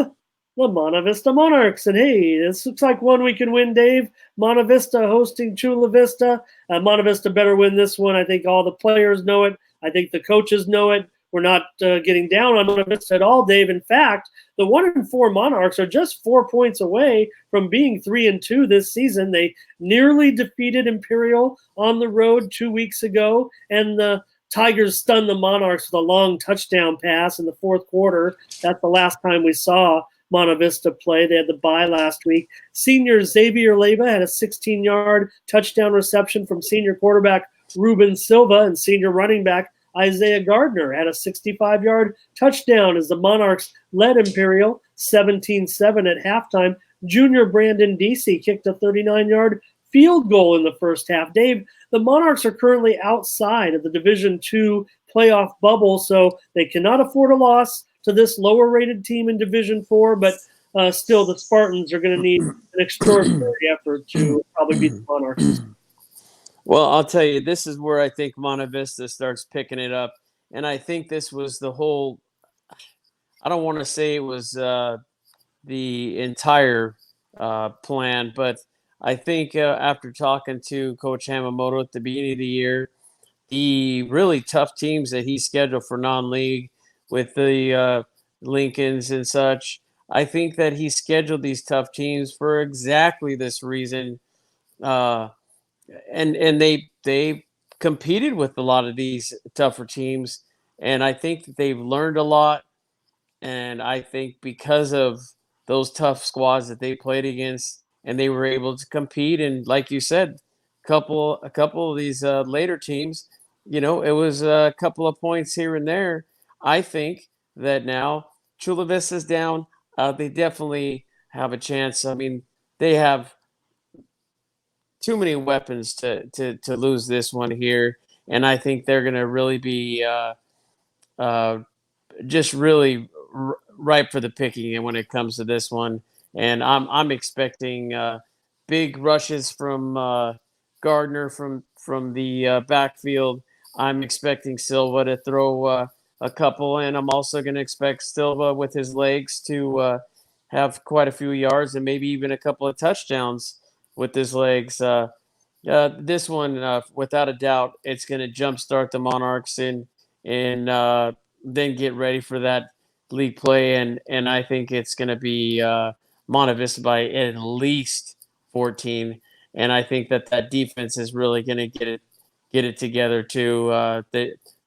the Monte Vista Monarchs. And hey, this looks like one we can win, Dave. Monte Vista hosting Chula Vista. Monte Vista better win this one. I think all the players know it. I think the coaches know it. We're not getting down on Monte Vista at all, Dave. In fact, the 1-4 Monarchs are just 4 points away from being 3-2 this season. They nearly defeated Imperial on the road 2 weeks ago, and the Tigers stunned the Monarchs with a long touchdown pass in the fourth quarter. That's the last time we saw Monte Vista play. They had the bye last week. Senior Xavier Leyva had a 16-yard touchdown reception from senior quarterback Ruben Silva, and senior running back Isaiah Gardner had a 65-yard touchdown as the Monarchs led Imperial 17-7 at halftime. Junior Brandon Deasy kicked a 39-yard field goal in the first half. Dave, the Monarchs are currently outside of the Division II playoff bubble, so they cannot afford a loss to this lower-rated team in Division IV, but still the Spartans are going to need an extraordinary effort to probably beat the Monarchs.
Well, I'll tell you, this is where I think Monte Vista starts picking it up. And I think this was the whole – I don't want to say it was the entire plan, but I think after talking to Coach Hamamoto at the beginning of the year, the really tough teams that he scheduled for non-league with the Lincolns and such, I think that he scheduled these tough teams for exactly this reason. And they competed with a lot of these tougher teams, and I think that they've learned a lot. And I think because of those tough squads that they played against, and they were able to compete, and like you said, a couple of these later teams, it was a couple of points here and there. I think that now Chula Vista's down. They definitely have a chance. I mean, they have too many weapons to lose this one here, and I think they're going to really be just really ripe for the picking when it comes to this one. And I'm expecting big rushes from Gardner from the backfield. I'm expecting Silva to throw a couple, and I'm also going to expect Silva with his legs to have quite a few yards and maybe even a couple of touchdowns with his legs. This one, without a doubt, it's going to jumpstart the Monarchs and then get ready for that league play. And I think it's going to be Monte Vista by at least 14. And I think that defense is really going to get it together too.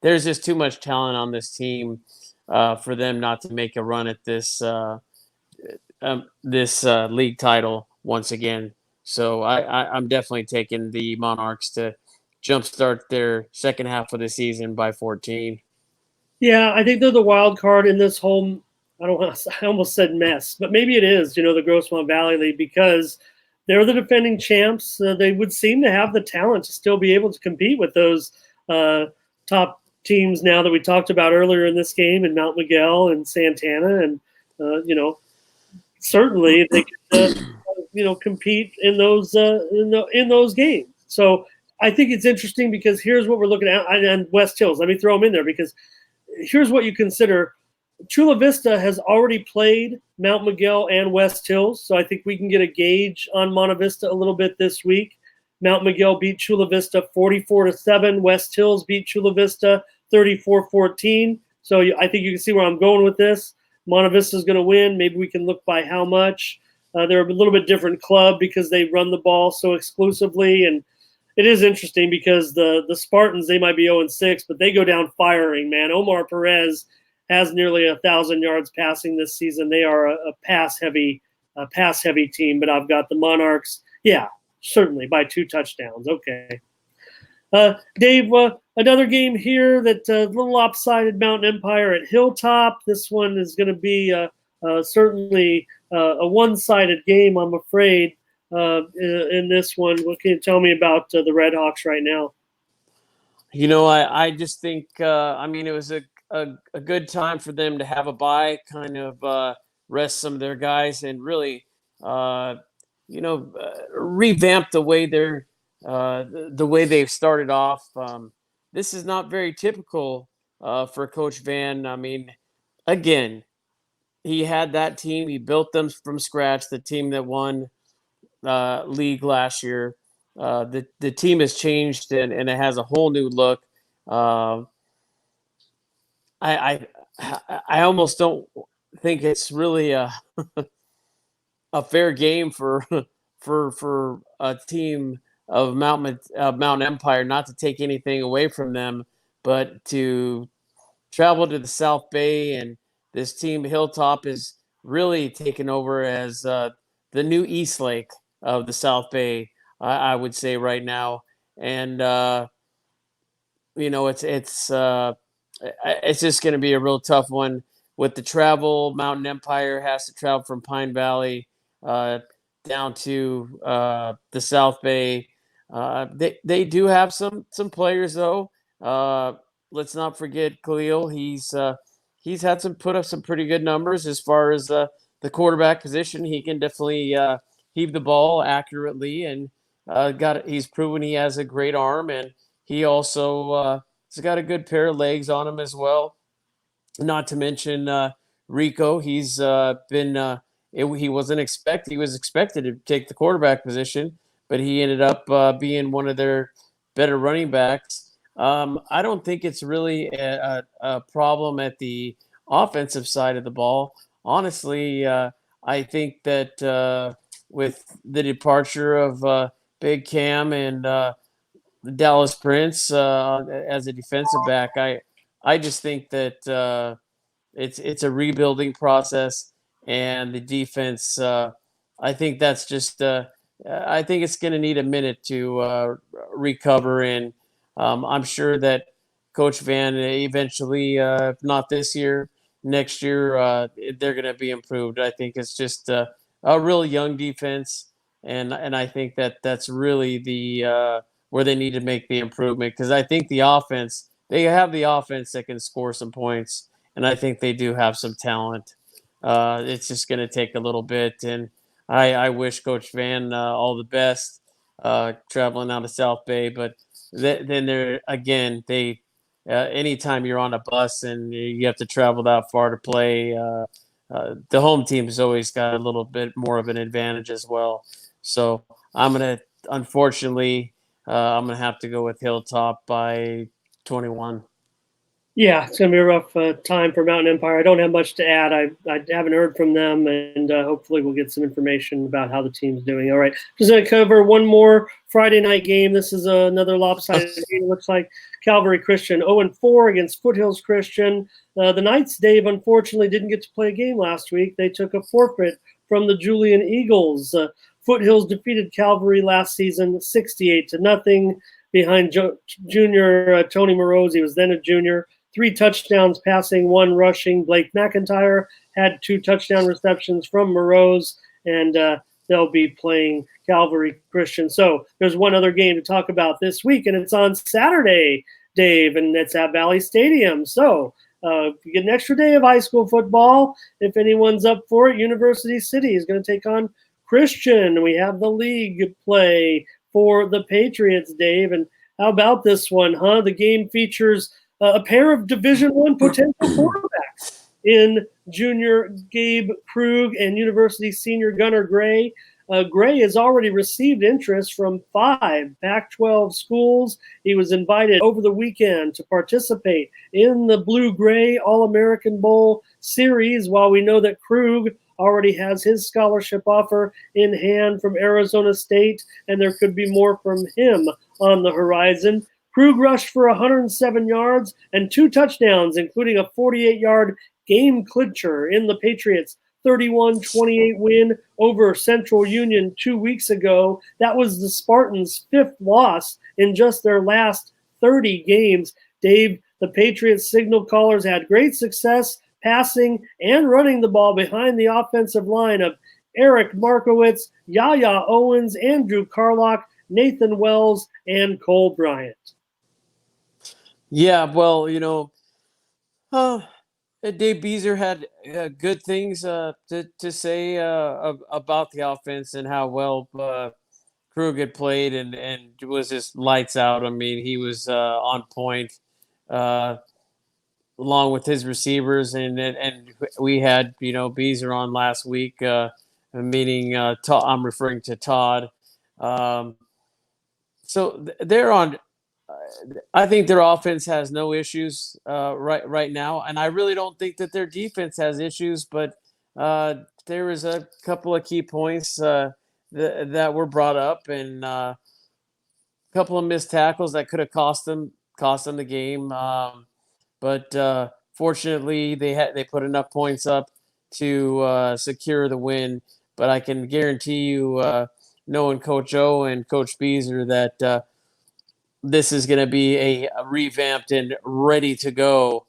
There's just too much talent on this team for them not to make a run at this league title once again. So I'm definitely taking the Monarchs to jumpstart their second half of the season by 14.
Yeah, I think they're the wild card in this whole. I don't want. I almost said mess, but maybe it is. The Grossmont Valley League, because they're the defending champs. They would seem to have the talent to still be able to compete with those top teams now that we talked about earlier in this game, and Mount Miguel and Santana, and certainly they could compete in those in those games. So I think it's interesting because here's what we're looking at, and West Hills. Let me throw them in there because here's what you consider. Chula Vista has already played Mount Miguel and West Hills, so I think we can get a gauge on Monte Vista a little bit this week. Mount Miguel beat Chula Vista 44-7. West Hills beat Chula Vista 34-14. So I think you can see where I'm going with this. Monte Vista is going to win. Maybe we can look by how much. They're a little bit different club because they run the ball so exclusively, and it is interesting because the Spartans, they might be 0-6, but they go down firing, man. Omar Perez has nearly 1,000 yards passing this season. They are a pass heavy team, but I've got the Monarchs. Yeah, certainly by 2 touchdowns. Okay. Dave, another game here that's a little lopsided. Mountain Empire at Hilltop. This one is going to be certainly a one-sided game, I'm afraid. In this one, what can you tell me about the Red Hawks right now?
I just think it was a good time for them to have a bye, kind of rest some of their guys, and really revamp the way the way they've started off. This is not very typical for Coach Van. I mean, again, he had that team. He built them from scratch. The team that won league last year. The team has changed and it has a whole new look. I almost don't think it's really a fair game for for a team of Mountain Empire, not to take anything away from them, but to travel to the South Bay, and this team Hilltop is really taken over as the new East Lake of the South Bay, I would say right now, and it's just going to be a real tough one with the travel. Mountain Empire has to travel from Pine Valley down to the South Bay. They do have some players though. Let's not forget Khalil. He's had put up some pretty good numbers as far as the quarterback position. He can definitely heave the ball accurately, and he's proven he has a great arm, and he also has got a good pair of legs on him as well. Not to mention Rico. He's been he wasn't expected. He was expected to take the quarterback position, but he ended up being one of their better running backs. I don't think it's really a problem at the offensive side of the ball. Honestly, I think that with the departure of Big Cam and the Dallas Prince as a defensive back, I just think that it's a rebuilding process, and the defense. I think that's just. I think it's going to need a minute to recover, and I'm sure that Coach Van eventually, if not this year, next year, they're going to be improved. I think it's just a really young defense, and I think that's really the where they need to make the improvement, because I think the offense, they have the offense that can score some points, and I think they do have some talent. It's just going to take a little bit, and I wish Coach Van all the best traveling out of South Bay. But then there again, anytime you're on a bus and you have to travel that far to play, the home team's always got a little bit more of an advantage as well. So unfortunately, I'm gonna have to go with Hilltop by 21.
Yeah, it's going to be a rough time for Mountain Empire. I don't have much to add. I haven't heard from them, and hopefully we'll get some information about how the team's doing. All right, just going to cover one more Friday night game. This is another lopsided game. It looks like Calvary Christian 0-4 against Foothills Christian. The Knights, Dave, unfortunately didn't get to play a game last week. They took a forfeit from the Julian Eagles. Foothills defeated Calvary last season 68-0 behind junior Tony Moroz. He was then a junior. 3 touchdowns passing, 1 rushing. Blake McIntyre had 2 touchdown receptions from Moroz, and they'll be playing Calvary Christian. So there's one other game to talk about this week, and it's on Saturday, Dave, and it's at Valley Stadium. So you get an extra day of high school football. If anyone's up for it, University City is going to take on Christian. We have the league play for the Patriots, Dave. And how about this one, huh? The game features a pair of Division I potential quarterbacks in junior Gabe Krug and University senior Gunnar Gray. Gray has already received interest from 5 Pac-12 schools. He was invited over the weekend to participate in the Blue-Gray All-American Bowl series, while we know that Krug already has his scholarship offer in hand from Arizona State, and there could be more from him on the horizon. Krug rushed for 107 yards and 2 touchdowns, including a 48-yard game clincher in the Patriots' 31-28 win over Central Union 2 weeks ago. That was the Spartans' 5th loss in just their last 30 games. Dave, the Patriots signal callers had great success passing and running the ball behind the offensive line of Eric Markowitz, Yaya Owens, Andrew Carlock, Nathan Wells, and Cole Bryant.
Yeah, well, Dave Beezer had good things to say about the offense and how well Krug had played and was just lights out. I mean, he was on point along with his receivers, and we had Beezer on last week, meaning I'm referring to Todd. So they're on. I think their offense has no issues right now, and I really don't think that their defense has issues. But there is a couple of key points that were brought up, and a couple of missed tackles that could have cost them the game. But fortunately, they put enough points up to secure the win. But I can guarantee you, knowing Coach O and Coach Beezer, that this is going to be a revamped and ready to go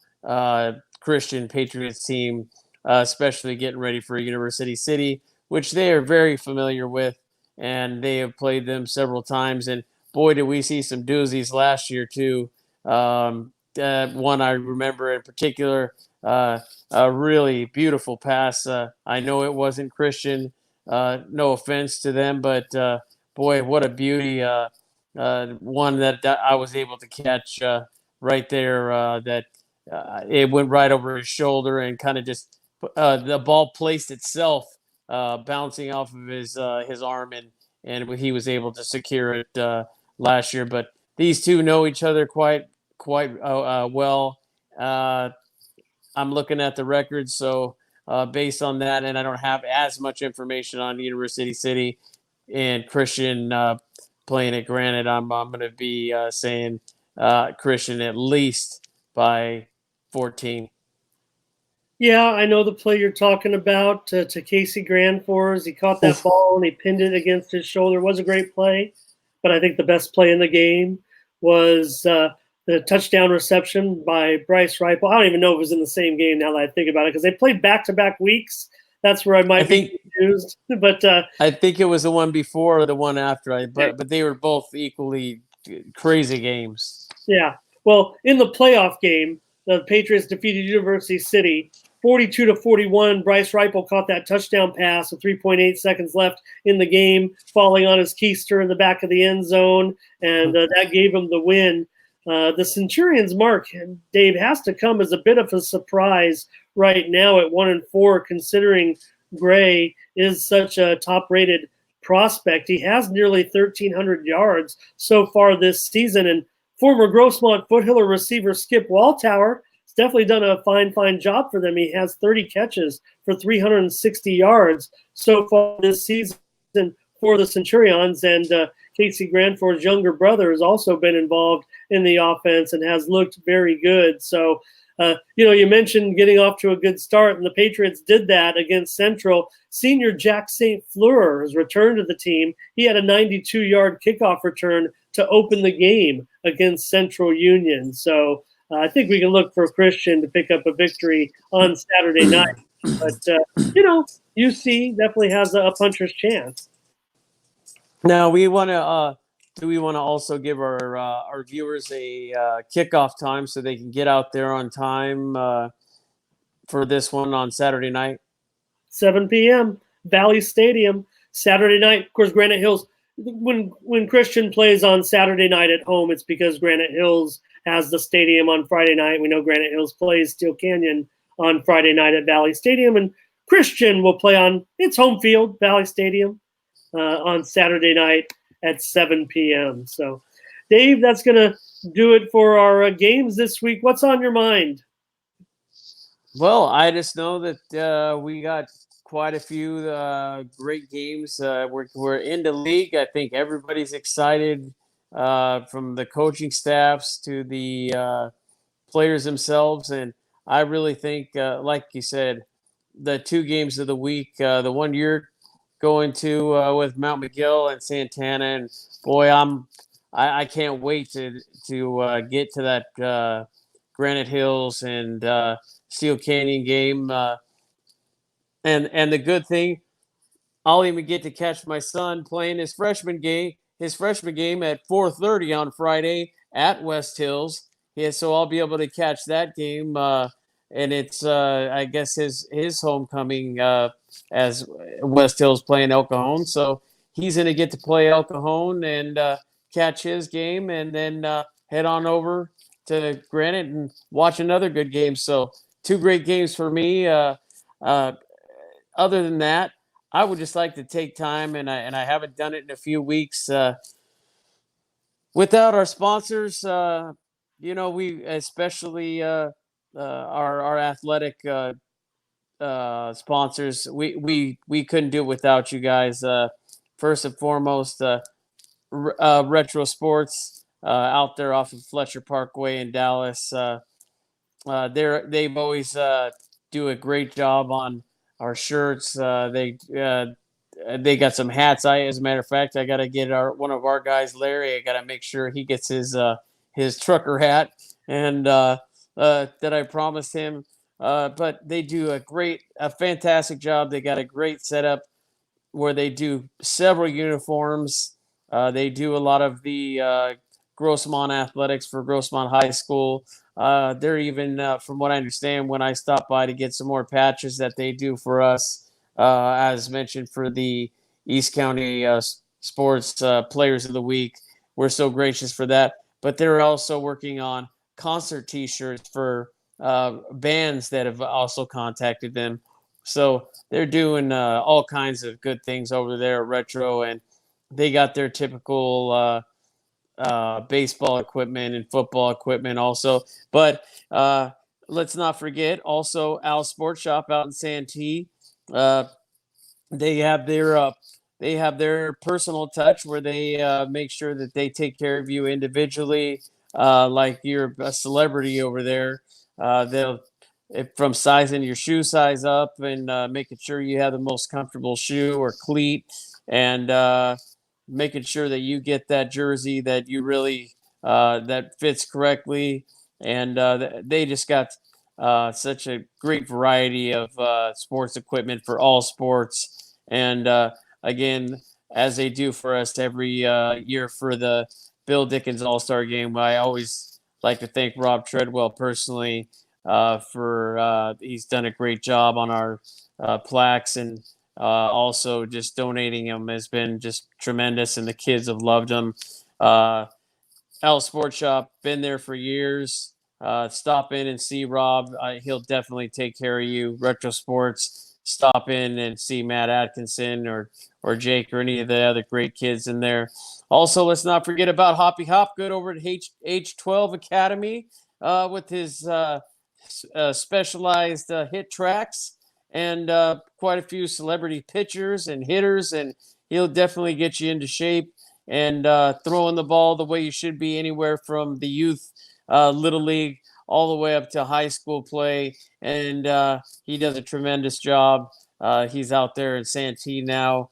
Christian Patriots team, especially getting ready for University City, which they are very familiar with, and they have played them several times. And boy, did we see some doozies last year too. One I remember in particular, a really beautiful pass. I know it wasn't Christian. No offense to them, but boy, what a beauty. One that I was able to catch right there. That it went right over his shoulder and kind of just the ball placed itself, bouncing off of his arm, and he was able to secure it last year. But these two know each other quite well. I'm looking at the records, so based on that, and I don't have as much information on University City and Christian playing at Granite. I'm going to be saying Christian at least by 14.
Yeah, I know the play you're talking about to Casey Granfors. He caught that ball and he pinned it against his shoulder. It was a great play, but I think the best play in the game was the touchdown reception by Bryce Ripple. I don't even know if it was in the same game now that I think about it, because they played back-to-back weeks. That's where I might be confused. But
I think it was the one before or the one after. But they were both equally crazy games.
Yeah. Well, in the playoff game, the Patriots defeated University City 42-41. Bryce Ripple caught that touchdown pass with 3.8 seconds left in the game, falling on his keister in the back of the end zone, and that gave him the win. The Centurions' mark, Dave, has to come as a bit of a surprise right now at 1-4, considering Gray is such a top-rated prospect. He has nearly 1,300 yards so far this season, and former Grossmont Foothiller receiver Skip Walltower has definitely done a fine job for them. He has 30 catches for 360 yards so far this season for the Centurions, and Casey Granford's younger brother has also been involved in the offense and has looked very good. So, you mentioned getting off to a good start, and the Patriots did that against Central. Senior Jack St. Fleur has returned to the team. He had a 92-yard kickoff return to open the game against Central Union. So I think we can look for Christian to pick up a victory on Saturday night. But, UC definitely has a puncher's chance.
Now we want to. Do we want to also give our viewers a kickoff time so they can get out there on time for this one on Saturday night?
7 p.m. Valley Stadium, Saturday night. Of course, Granite Hills. When Christian plays on Saturday night at home, it's because Granite Hills has the stadium on Friday night. We know Granite Hills plays Steele Canyon on Friday night at Valley Stadium, and Christian will play on its home field, Valley Stadium, on Saturday night at 7 p.m. So, Dave, that's going to do it for our games this week. What's on your mind?
Well, I just know that we got quite a few great games. We're in the league. I think everybody's excited, from the coaching staffs to the players themselves. And I really think, like you said, the 2 games of the week, the one you're going to with Mount Miguel and Santana, and boy, I can't wait to get to that Granite Hills and Steele Canyon game. And the good thing, I'll even get to catch my son playing his freshman game at 4:30 on Friday at West Hills. Yeah, so I'll be able to catch that game. And it's I guess his homecoming as West Hills playing El Cajon. So he's going to get to play El Cajon and catch his game, and then head on over to Granite and watch another good game. So 2 great games for me. Other than that, I would just like to take time, and I haven't done it in a few weeks without our sponsors. We especially our athletic sponsors. We couldn't do it without you guys. First and foremost, Retro Sports out there off of Fletcher Parkway in Dallas. They've always do a great job on our shirts. They got some hats. As a matter of fact, I got to get one of our guys, Larry. I got to make sure he gets his trucker hat, and that I promised him. But they do a fantastic job. They got a great setup where they do several uniforms. They do a lot of the Grossmont athletics for Grossmont High School. They're even, from what I understand, when I stop by to get some more patches that they do for us, as mentioned for the East County Sports Players of the Week. We're so gracious for that. But they're also working on concert T-shirts for bands that have also contacted them. So they're doing all kinds of good things over there at Retro, and they got their typical baseball equipment and football equipment also. But let's not forget also Al's Sports Shop out in Santee. They have their personal touch where they make sure that they take care of you individually, like you're a celebrity over there. They'll from sizing your shoe size up and making sure you have the most comfortable shoe or cleat, and making sure that you get that jersey that you really that fits correctly. And they just got such a great variety of sports equipment for all sports. And again, as they do for us every year for the Bill Dickens All-Star Game, I always like to thank Rob Treadwell personally for he's done a great job on our plaques, and also just donating them has been just tremendous, and the kids have loved them. Al Sports Shop, been there for years. stop in and see Rob. He'll definitely take care of you. Retro Sports, stop in and see Matt Atkinson or Jake or any of the other great kids in there. Also, let's not forget about Hoppy Hopgood over at H12 Academy with his specialized hit tracks and quite a few celebrity pitchers and hitters, and he'll definitely get you into shape and throwing the ball the way you should be, anywhere from the youth little league all the way up to high school play. And he does a tremendous job. He's out there in Santee now.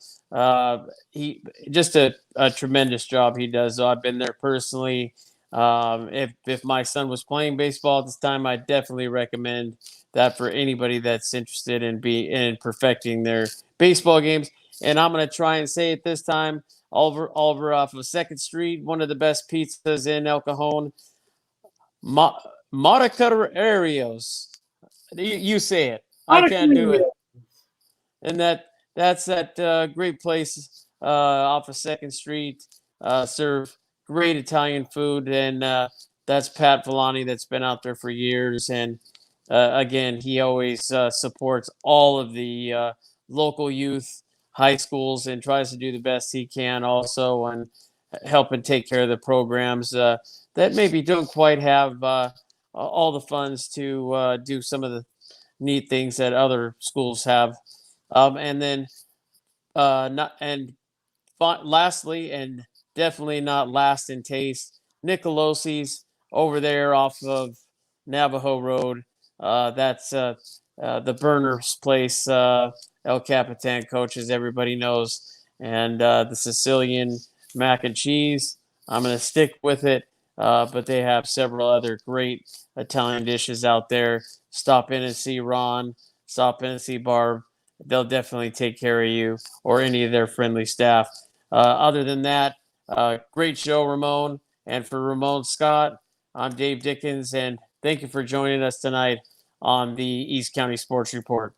He just a tremendous job he does. So I've been there personally. If my son was playing baseball at this time, I definitely recommend that for anybody that's interested in perfecting their baseball games. And I'm going to try and say it this time. Oliver off of 2nd Street, one of the best pizzas in El Cajon. Matacararios. You say it. I can't do it. And that's that great place off of 2nd Street. Serve great Italian food, and that's Pat Villani that's been out there for years. And again, he always supports all of the local youth high schools and tries to do the best he can also and help and take care of the programs that maybe don't quite have all the funds to do some of the neat things that other schools have. And then lastly, and definitely not last in taste, Nicolosi's over there off of Navajo Road. That's the Burner's place. El Capitan coaches, everybody knows, and the Sicilian mac and cheese. I'm going to stick with it, but they have several other great Italian dishes out there. Stop in and see Ron. Stop in and see Barb. They'll definitely take care of you or any of their friendly staff. Other than that, great show, Ramon. And for Ramon Scott, I'm Dave Dickens, and thank you for joining us tonight on the East County Sports Report.